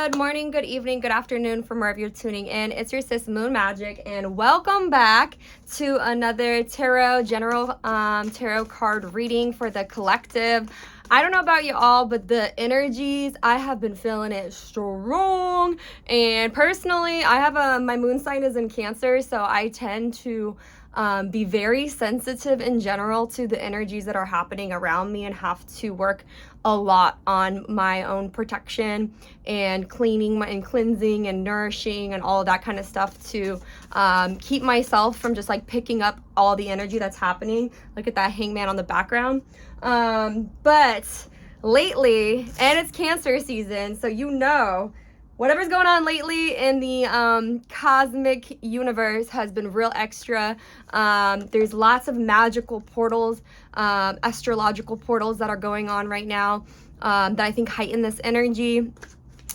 Good morning, good evening, good afternoon from wherever you're tuning in. It's your sis Moon Magic, and welcome back to another general tarot card reading for the collective. I don't know about you all, but the energies, I have been feeling it strong. And personally, I have my moon sign is in Cancer, so I tend to be very sensitive in general to the energies that are happening around me and have to work a lot on my own protection and cleansing and nourishing and all of that kind of stuff to keep myself from just like picking up all the energy that's happening. Look at that hangman on the background. But lately, and it's Cancer season, so you know, whatever's going on lately in the cosmic universe has been real extra. There's lots of magical portals, astrological portals that are going on right now that I think heighten this energy.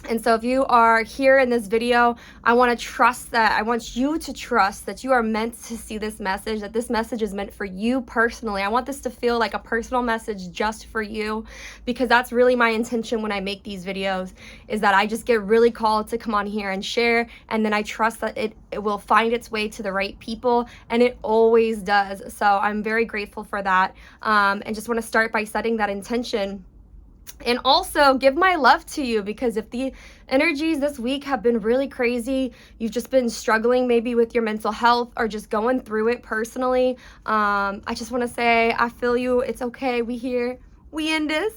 And so if you are here in this video, I want you to trust that you are meant to see this message, that this message is meant for you personally. I want this to feel like a personal message just for you, because that's really my intention when I make these videos, is that I just get really called to come on here and share, and then I trust that it will find its way to the right people, and it always does. So I'm very grateful for that, and just want to start by setting that intention. And also give my love to you, because if the energies this week have been really crazy, you've just been struggling maybe with your mental health or just going through it personally, I just want to say I feel you. It's okay. We in this,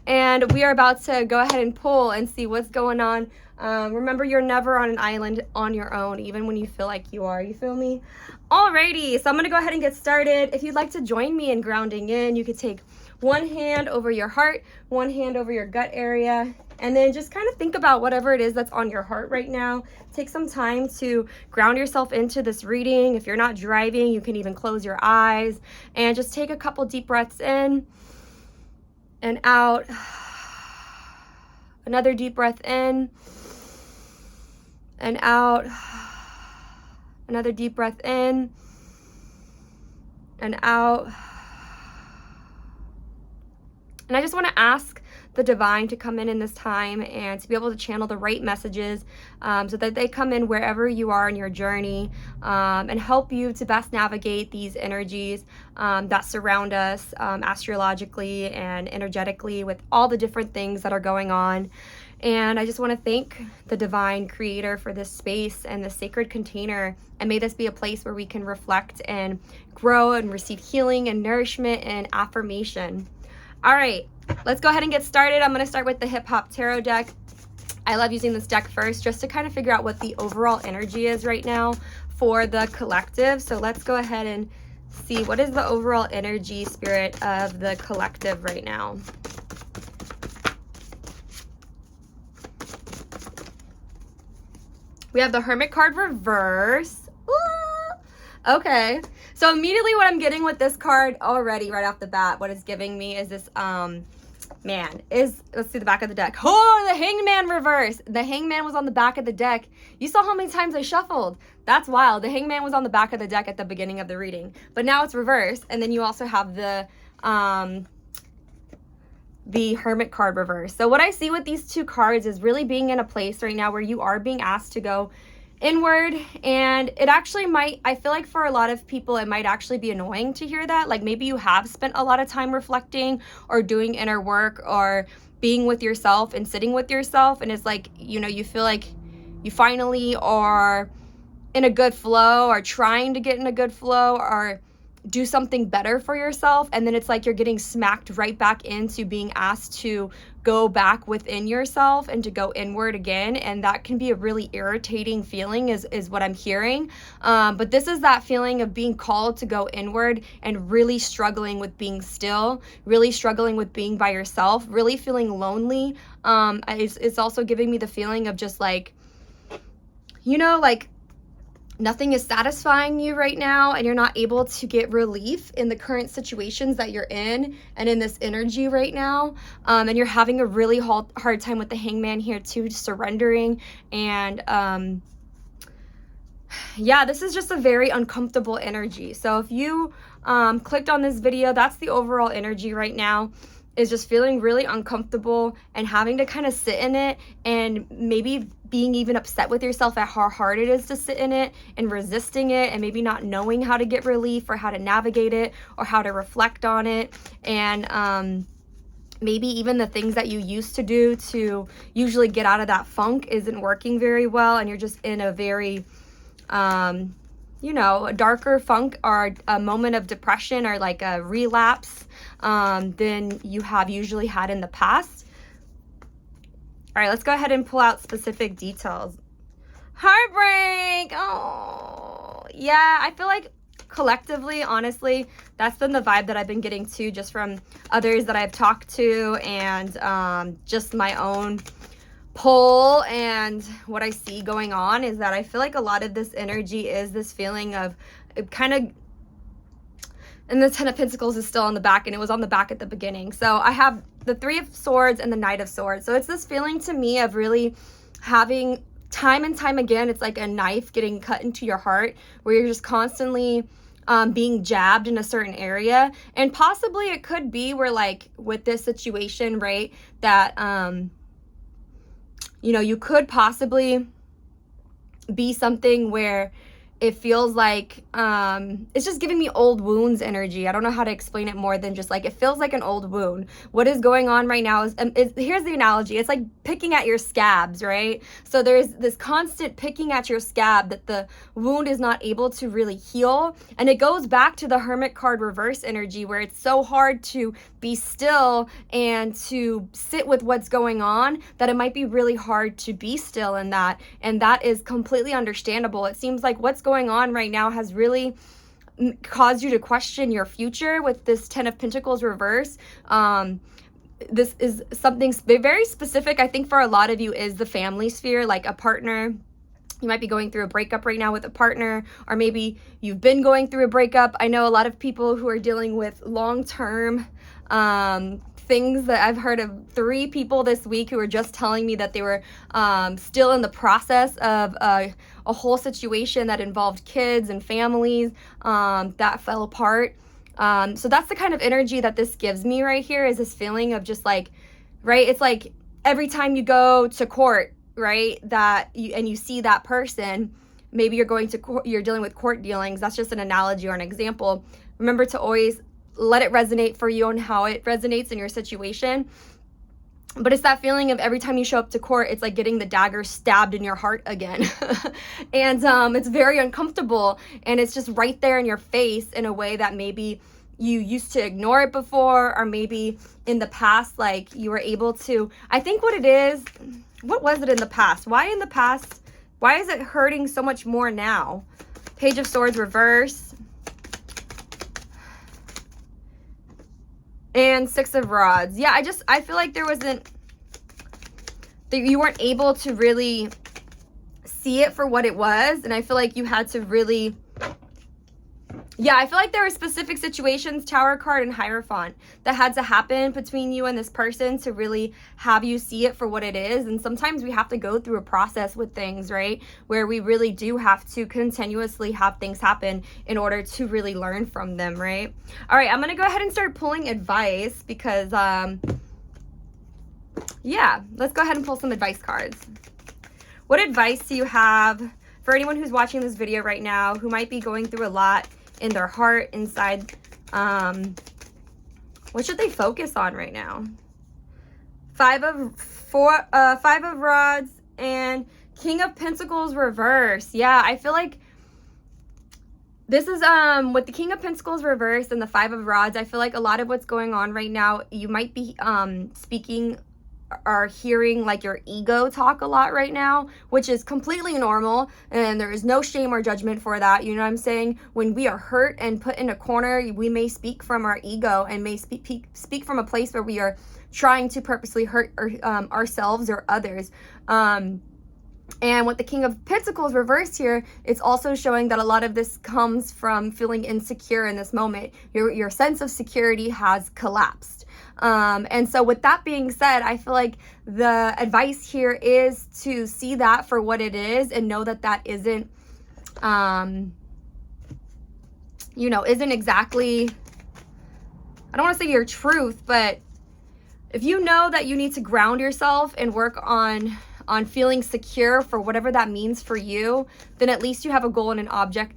and we are about to go ahead and pull and see what's going on. Remember, you're never on an island on your own, even when you feel like you are. You feel me? Alrighty, so I'm gonna go ahead and get started. If you'd like to join me in grounding in, you could take one hand over your heart, one hand over your gut area, and then just kind of think about whatever it is that's on your heart right now. Take some time to ground yourself into this reading. If you're not driving, you can even close your eyes and just take a couple deep breaths in and out. Another deep breath in and out. Another deep breath in and out. And I just want to ask the divine to come in this time and to be able to channel the right messages, so that they come in wherever you are in your journey, and help you to best navigate these energies that surround us astrologically and energetically, with all the different things that are going on. And I just want to thank the divine creator for this space and this sacred container, and may this be a place where we can reflect and grow and receive healing and nourishment and affirmation. All right, let's go ahead and get started. I'm going to start with the Hip Hop Tarot deck. I love using this deck first just to kind of figure out what the overall energy is right now for the collective. So let's go ahead and see what is the overall energy, spirit of the collective right now. We have the Hermit card reverse. Ooh. Okay. So immediately what I'm getting with this card already right off the bat, what it's giving me is this, let's see the back of the deck. Oh, the Hangman reverse. The Hangman was on the back of the deck. You saw how many times I shuffled. That's wild. The Hangman was on the back of the deck at the beginning of the reading, but now it's reversed. And then you also have the Hermit card reverse. So what I see with these two cards is really being in a place right now where you are being asked to go inward, and it actually I feel like for a lot of people it might actually be annoying to hear that. Like, maybe you have spent a lot of time reflecting or doing inner work or being with yourself and sitting with yourself, and it's like, you feel like you finally are in a good flow or trying to get in a good flow or do something better for yourself, and then it's like you're getting smacked right back into being asked to go back within yourself and to go inward again, and that can be a really irritating feeling is what I'm hearing. But this is that feeling of being called to go inward and really struggling with being still, really struggling with being by yourself, really feeling lonely. It's also giving me the feeling of just like, like nothing is satisfying you right now, and you're not able to get relief in the current situations that you're in and in this energy right now, and you're having a really hard time with the Hangman here too, surrendering. And yeah, this is just a very uncomfortable energy. So if you clicked on this video, that's the overall energy right now. is just feeling really uncomfortable and having to kind of sit in it, and maybe being even upset with yourself at how hard it is to sit in it and resisting it, and maybe not knowing how to get relief or how to navigate it or how to reflect on it. And maybe even the things that you used to do to usually get out of that funk isn't working very well, and you're just in a very a darker funk or a moment of depression or like a relapse than you have usually had in the past. All right, let's go ahead and pull out specific details. Heartbreak. Oh, yeah, I feel like collectively, honestly, that's been the vibe that I've been getting too, just from others that I've talked to, and just my own pull and what I see going on is that I feel like a lot of this energy is this feeling of kind of, and the Ten of Pentacles is still on the back, and it was on the back at the beginning. So I have the Three of Swords and the Knight of Swords. So it's this feeling to me of really having time and time again, it's like a knife getting cut into your heart, where you're just constantly being jabbed in a certain area. And possibly it could be where, like, with this situation, right, that you could possibly be something where it feels like it's just giving me old wounds energy. I don't know how to explain it more than just like it feels like an old wound. What is going on right now is here's the analogy. It's like picking at your scabs, right? So there's this constant picking at your scab that the wound is not able to really heal. And it goes back to the Hermit card reverse energy, where it's so hard to be still and to sit with what's going on that it might be really hard to be still in that. And that is completely understandable. It seems like what's going on right now has really caused you to question your future with this Ten of Pentacles reverse. This is something very specific, I think, for a lot of you, is the family sphere, like a partner. You might be going through a breakup right now with a partner, or maybe you've been going through a breakup. I know a lot of people who are dealing with long-term things. That I've heard of 3 people this week who were just telling me that they were still in the process of a whole situation that involved kids and families that fell apart. So that's the kind of energy that this gives me right here, is this feeling of just like, right, it's like every time you go to court, right, that you see that person, maybe you're going to court, you're dealing with court dealings. That's just an analogy or an example. Remember to always let it resonate for you and how it resonates in your situation. But it's that feeling of every time you show up to court, it's like getting the dagger stabbed in your heart again. And it's very uncomfortable, and it's just right there in your face in a way that maybe you used to ignore it before, or maybe in the past, like you were able to. I think what it is, what was it in the past? Why in the past? Why is it hurting so much more now? Page of Swords reverse. And Six of Rods. Yeah, I feel like you weren't able to really see it for what it was. And I feel like you had to really, I feel like there were specific situations, Tower card and Hierophant, that had to happen between you and this person to really have you see it for what it is. And sometimes we have to go through a process with things, right, where we really do have to continuously have things happen in order to really learn from them, right? All right, I'm going to go ahead and start pulling advice because, let's go ahead and pull some advice cards. What advice do you have for anyone who's watching this video right now who might be going through a lot in their heart, inside? What should they focus on right now? Five of Rods and King of Pentacles reverse. Yeah, I feel like this is with the King of Pentacles reverse and the Five of Rods, I feel like a lot of what's going on right now, you might be speaking are hearing like your ego talk a lot right now, which is completely normal, and there is no shame or judgment for that. You know what I'm saying? When we are hurt and put in a corner, we may speak from our ego and may speak from a place where we are trying to purposely hurt ourselves or others. And with the King of Pentacles reversed here, it's also showing that a lot of this comes from feeling insecure in this moment. Your sense of security has collapsed. And so with that being said, I feel like the advice here is to see that for what it is and know that that isn't, isn't exactly, I don't want to say your truth, but if you know that you need to ground yourself and work on feeling secure for whatever that means for you, then at least you have a goal and an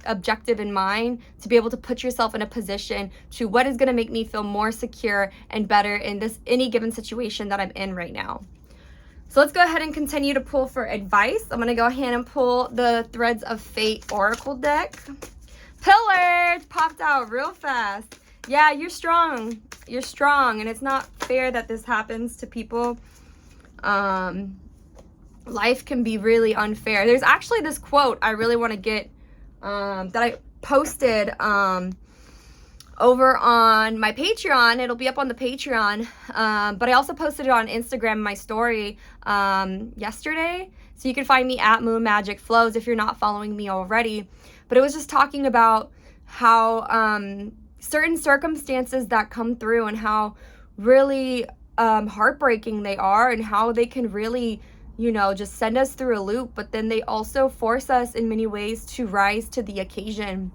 objective in mind to be able to put yourself in a position to what is going to make me feel more secure and better in any given situation that I'm in right now. So let's go ahead and continue to pull for advice. I'm going to go ahead and pull the Threads of Fate Oracle deck. Pillars popped out real fast. Yeah, you're strong. You're strong, and it's not fair that this happens to people. Life can be really unfair. There's actually this quote I really want to get that I posted over on my Patreon. It'll be up on the Patreon, but I also posted it on Instagram, my story, yesterday. So you can find me at Moon Magic Flows if you're not following me already. But it was just talking about how certain circumstances that come through and how really heartbreaking they are, and how they can really, you know, just send us through a loop, but then they also force us in many ways to rise to the occasion.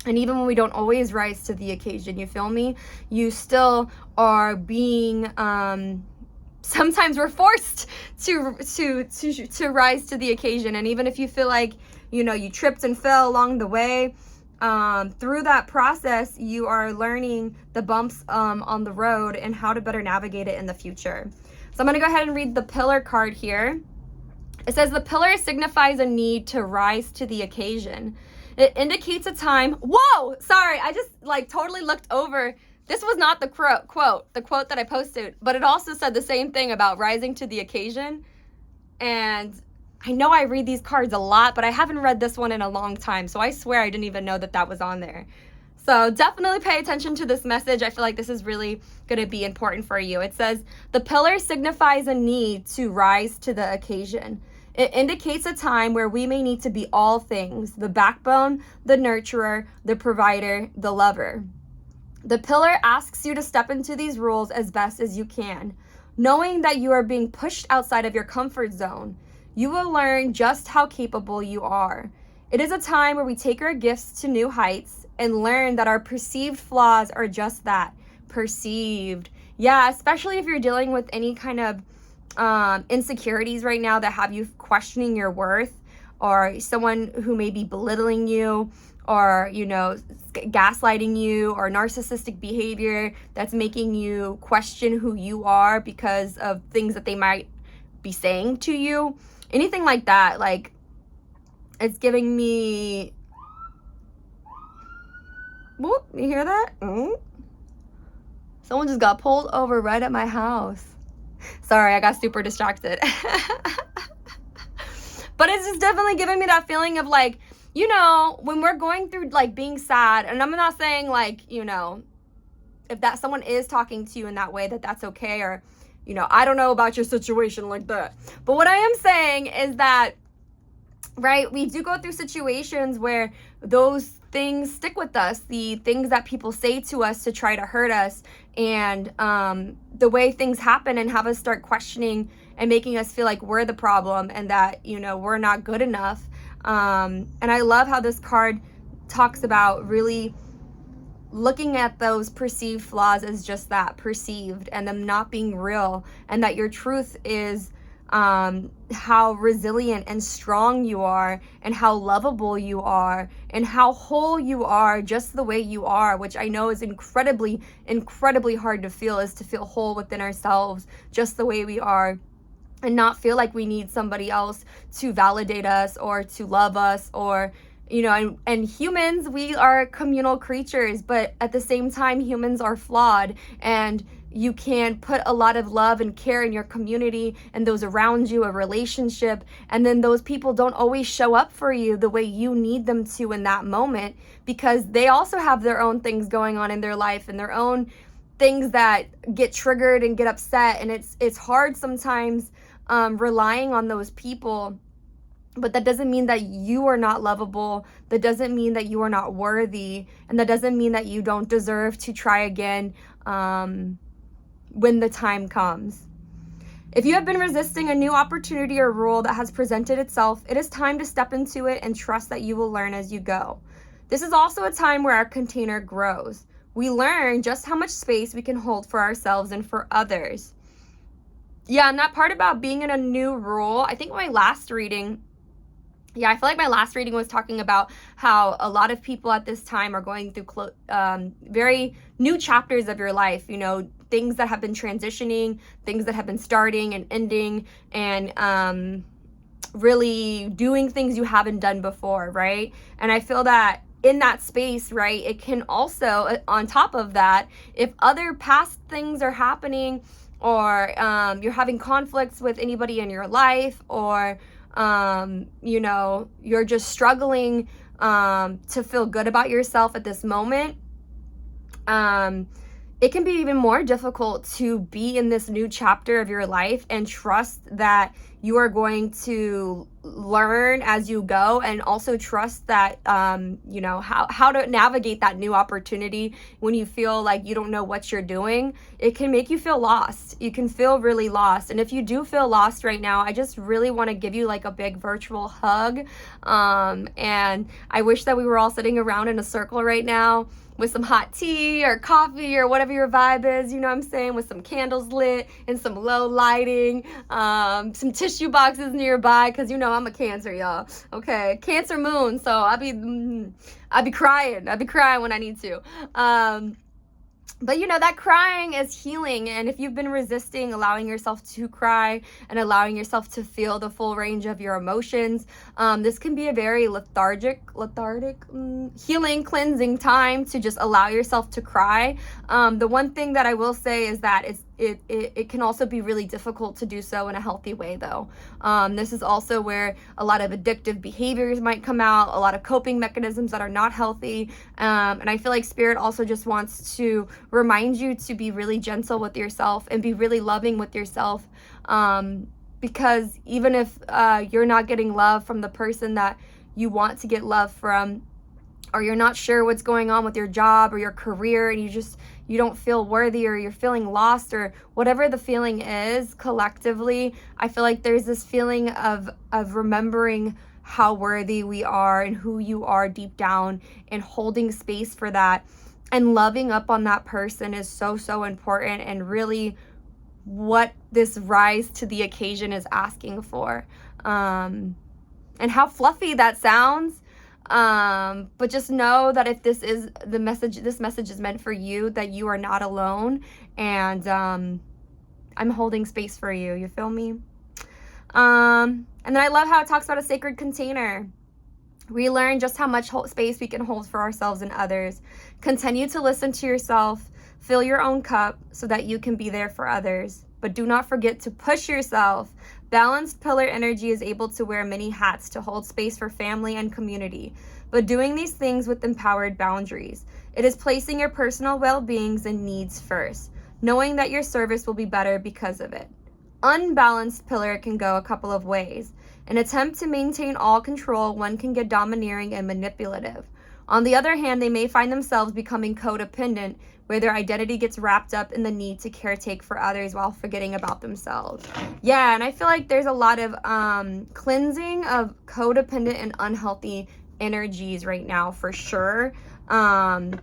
And even when we don't always rise to the occasion, you feel me? You still are being, sometimes we're forced to rise to the occasion. And even if you feel like, you know, you tripped and fell along the way, through that process, you are learning the bumps on the road and how to better navigate it in the future. So I'm going to go ahead and read the pillar card here. It says the pillar signifies a need to rise to the occasion. It indicates a time. Whoa, sorry, I just like totally looked over. This was not the quote that I posted, but it also said the same thing about rising to the occasion. And I know I read these cards a lot, but I haven't read this one in a long time. So I swear I didn't even know that was on there. So definitely pay attention to this message. I feel like this is really going to be important for you. It says, the pillar signifies a need to rise to the occasion. It indicates a time where we may need to be all things: the backbone, the nurturer, the provider, the lover. The pillar asks you to step into these roles as best as you can, knowing that you are being pushed outside of your comfort zone. You will learn just how capable you are. It is a time where we take our gifts to new heights and learn that our perceived flaws are just that, perceived. Yeah, especially if you're dealing with any kind of insecurities right now that have you questioning your worth, or someone who may be belittling you, or, you know, gaslighting you, or narcissistic behavior that's making you question who you are because of things that they might be saying to you. Anything like that, like, it's giving me... Whoop, you hear that? Someone just got pulled over right at my house. Sorry, I got super distracted. But it's just definitely giving me that feeling of like, you know, when we're going through like being sad, and I'm not saying like, you know, if that someone is talking to you in that way, that's okay, or, you know, I don't know about your situation like that. But what I am saying is that, right, we do go through situations where those things stick with us, the things that people say to us to try to hurt us, and the way things happen and have us start questioning and making us feel like we're the problem and that, you know, we're not good enough. And I love how this card talks about really looking at those perceived flaws as just that, perceived, and them not being real, and that your truth is how resilient and strong you are, and how lovable you are, and how whole you are just the way you are, which I know is incredibly hard to feel, is to feel whole within ourselves just the way we are, and not feel like we need somebody else to validate us or to love us, or, you know, and humans, we are communal creatures, but at the same time, humans are flawed, and you can put a lot of love and care in your community and those around you, a relationship, and then those people don't always show up for you the way you need them to in that moment, because they also have their own things going on in their life and their own things that get triggered and get upset, and it's hard sometimes relying on those people. But that doesn't mean that you are not lovable. That doesn't mean that you are not worthy, and that doesn't mean that you don't deserve to try again when the time comes. If you have been resisting a new opportunity or role that has presented itself, it is time to step into it and trust that you will learn as you go. This is also a time where our container grows. We learn just how much space we can hold for ourselves and for others. Yeah, and that part about being in a new role, I think my last reading, I feel like my last reading was talking about how a lot of people at this time are going through very new chapters of your life, things that have been transitioning, things that have been starting and ending, and really doing things you haven't done before, right? And I feel that in that space, right, it can also, on top of that, if other past things are happening, or you're having conflicts with anybody in your life, or you're just struggling to feel good about yourself at this moment, it can be even more difficult to be in this new chapter of your life and trust that you are going to learn as you go, and also trust that how to navigate that new opportunity when you feel like you don't know what you're doing. It can make you feel lost. You can feel really lost. And if you do feel lost right now, I just really want to give you like a big virtual hug. And I wish that we were all sitting around in a circle right now with some hot tea or coffee or whatever your vibe is, you know what I'm saying, with some candles lit and some low lighting, some tissue boxes nearby, because I'm a Cancer, y'all. Okay, Cancer moon, so I'll be crying when I need to. But that crying is healing, and if you've been resisting allowing yourself to cry and allowing yourself to feel the full range of your emotions, this can be a very lethargic, healing, cleansing time to just allow yourself to cry. The one thing that I will say is that it can also be really difficult to do so in a healthy way, though. This is also where a lot of addictive behaviors might come out, a lot of coping mechanisms that are not healthy. And I feel like Spirit also just wants to remind you to be really gentle with yourself and be really loving with yourself. Because even if you're not getting love from the person that you want to get love from, or you're not sure what's going on with your job or your career, and you don't feel worthy, or you're feeling lost, or whatever the feeling is, collectively, I feel like there's this feeling of remembering how worthy we are and who you are deep down, and holding space for that and loving up on that person is so, so important, and really what this rise to the occasion is asking for. And how fluffy that sounds. But just know that if this is the message, this message is meant for you, that you are not alone, and I'm holding space for you. You feel me? And then I love how it talks about a sacred container. Relearn just how much space we can hold for ourselves and others. Continue to listen to yourself. Fill your own cup so that you can be there for others. But do not forget to push yourself. Balanced pillar energy is able to wear many hats to hold space for family and community, but doing these things with empowered boundaries. It is placing your personal well-beings and needs first, knowing that your service will be better because of it. Unbalanced pillar can go a couple of ways. In an attempt to maintain all control, one can get domineering and manipulative. On the other hand, they may find themselves becoming codependent, where their identity gets wrapped up in the need to caretake for others while forgetting about themselves. Yeah, and I feel like there's a lot of cleansing of codependent and unhealthy energies right now, for sure. And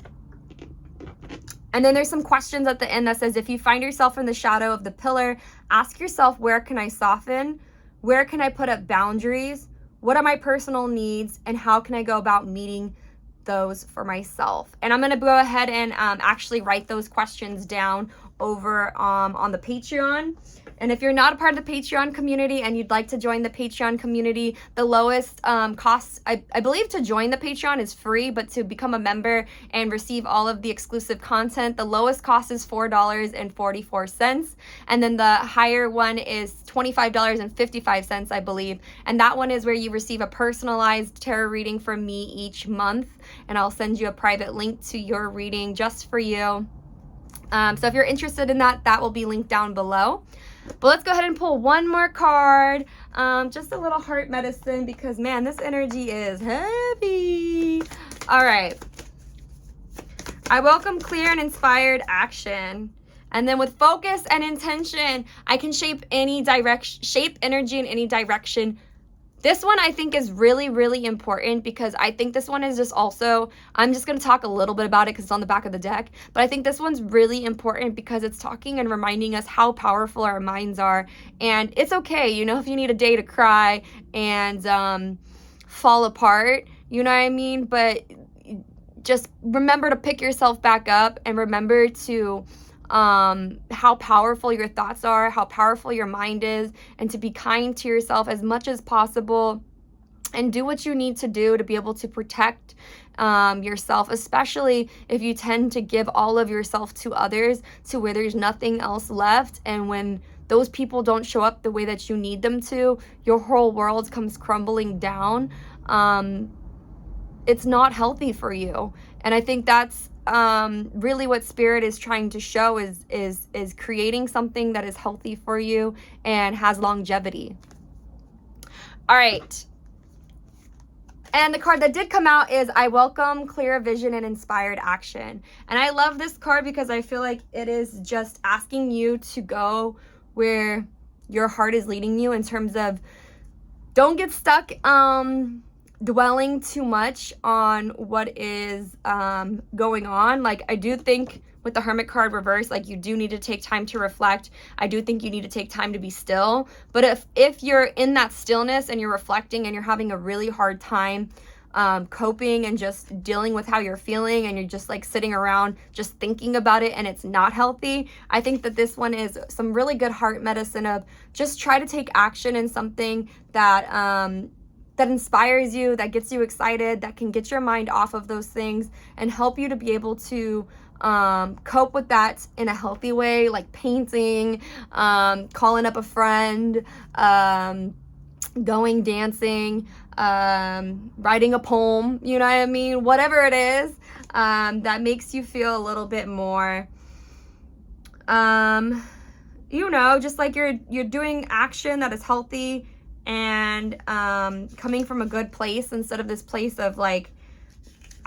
then there's some questions at the end that says, if you find yourself in the shadow of the pillar, ask yourself, where can I soften? Where can I put up boundaries? What are my personal needs? And how can I go about meeting those for myself? And I'm going to go ahead and actually write those questions down over on the Patreon. And if you're not a part of the Patreon community and you'd like to join the Patreon community, the lowest cost, I believe, to join the Patreon is free, but to become a member and receive all of the exclusive content, the lowest cost is $4.44. And then the higher one is $25.55, I believe. And that one is where you receive a personalized tarot reading from me each month. And I'll send you a private link to your reading just for you. So if you're interested in that, that will be linked down below. But let's go ahead and pull one more card. Just a little heart medicine, because, man, this energy is heavy. All right. I welcome clear and inspired action. And then with focus and intention, I can shape energy in any direction This one I think is really, really important because I think this one is just also, I'm just going to talk a little bit about it because it's on the back of the deck, but I think this one's really important because it's talking and reminding us how powerful our minds are. And it's okay, you know, if you need a day to cry and fall apart, you know what I mean? But just remember to pick yourself back up and remember to how powerful your thoughts are, how powerful your mind is, and to be kind to yourself as much as possible and do what you need to do to be able to protect yourself, especially if you tend to give all of yourself to others to where there's nothing else left. And when those people don't show up the way that you need them to, your whole world comes crumbling down. It's not healthy for you. And I think that's really what Spirit is trying to show is creating something that is healthy for you and has longevity. All right. And the card that did come out is I welcome clear vision and inspired action. And I love this card because I feel like it is just asking you to go where your heart is leading you in terms of don't get stuck dwelling too much on what is going on. Like, I do think with the Hermit card reverse, like, you do need to take time to reflect. I do think you need to take time to be still. But if you're in that stillness and you're reflecting and you're having a really hard time coping and just dealing with how you're feeling and you're just like sitting around just thinking about it and it's not healthy, I think that this one is some really good heart medicine of just try to take action in something that that inspires you, that gets you excited, that can get your mind off of those things and help you to be able to cope with that in a healthy way, like painting, calling up a friend, going dancing, writing a poem, you know what I mean? Whatever it is that makes you feel a little bit more, you know, just like you're doing action that is healthy and coming from a good place instead of this place of like,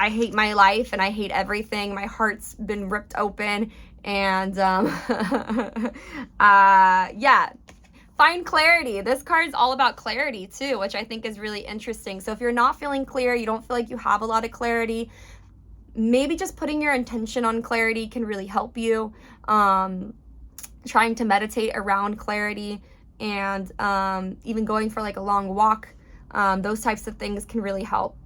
I hate my life and I hate everything. My heart's been ripped open and yeah. Find clarity. This card is all about clarity too, which I think is really interesting. So if you're not feeling clear, you don't feel like you have a lot of clarity, maybe just putting your intention on clarity can really help you. Trying to meditate around clarity and even going for like a long walk, those types of things can really help.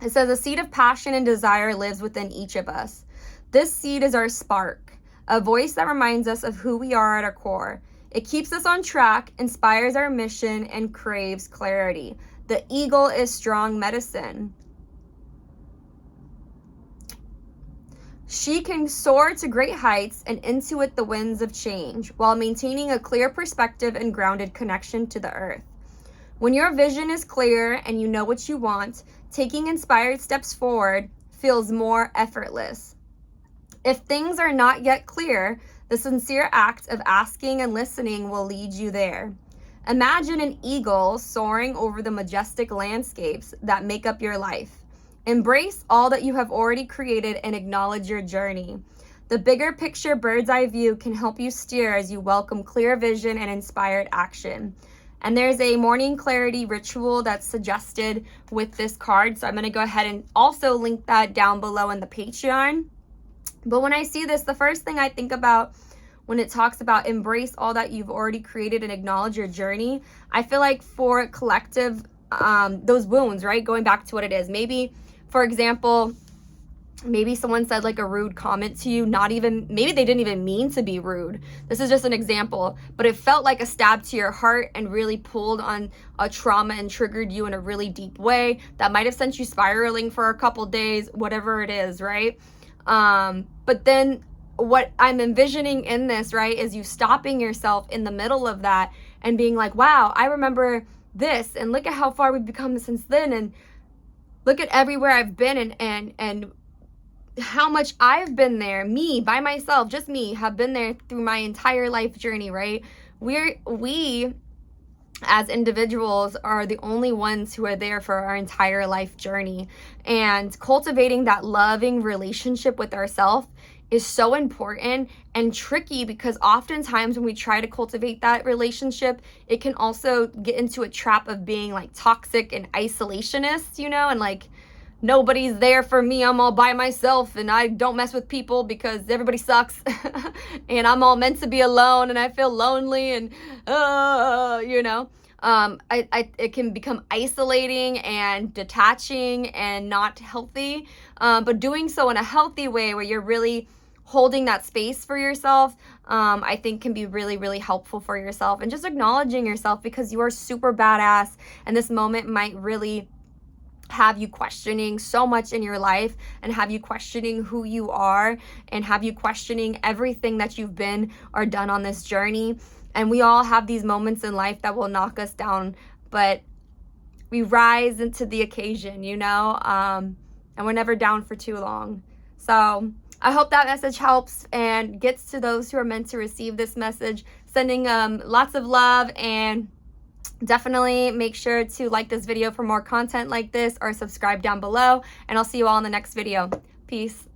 It says a seed of passion and desire lives within each of us. This seed is our spark, a voice that reminds us of who we are at our core. It keeps us on track, inspires our mission, and craves clarity. The eagle is strong medicine. She can soar to great heights and intuit the winds of change while maintaining a clear perspective and grounded connection to the earth. When your vision is clear and you know what you want, taking inspired steps forward feels more effortless. If things are not yet clear, the sincere act of asking and listening will lead you there. Imagine an eagle soaring over the majestic landscapes that make up your life. Embrace all that you have already created and acknowledge your journey. The bigger picture bird's eye view can help you steer as you welcome clear vision and inspired action. And there's a morning clarity ritual that's suggested with this card. So I'm going to go ahead and also link that down below in the Patreon. But when I see this, the first thing I think about when it talks about embrace all that you've already created and acknowledge your journey, I feel like for collective, those wounds, right? Going back to what it is. Maybe, for example, maybe someone said like a rude comment to you, maybe they didn't even mean to be rude. This is just an example, but it felt like a stab to your heart and really pulled on a trauma and triggered you in a really deep way that might have sent you spiraling for a couple days, whatever it is, right? But then what I'm envisioning in this, right, is you stopping yourself in the middle of that and being like, wow, I remember this and look at how far we've become since then and look at everywhere I've been and how much I've been there, me by myself, just me, have been there through my entire life journey, right? We as individuals are the only ones who are there for our entire life journey, and cultivating that loving relationship with ourselves is so important and tricky, because oftentimes when we try to cultivate that relationship, it can also get into a trap of being like toxic and isolationist, you know, and like nobody's there for me, I'm all by myself and I don't mess with people because everybody sucks and I'm all meant to be alone and I feel lonely and you know, it can become isolating and detaching and not healthy, but doing so in a healthy way where you're really holding that space for yourself, I think can be really, really helpful for yourself, and just acknowledging yourself, because you are super badass and this moment might really have you questioning so much in your life, and have you questioning who you are, and have you questioning everything that you've been or done on this journey. And we all have these moments in life that will knock us down, but we rise into the occasion, you know, and we're never down for too long. So I hope that message helps and gets to those who are meant to receive this message. Sending lots of love, and definitely make sure to like this video for more content like this, or subscribe down below, and I'll see you all in the next video. Peace.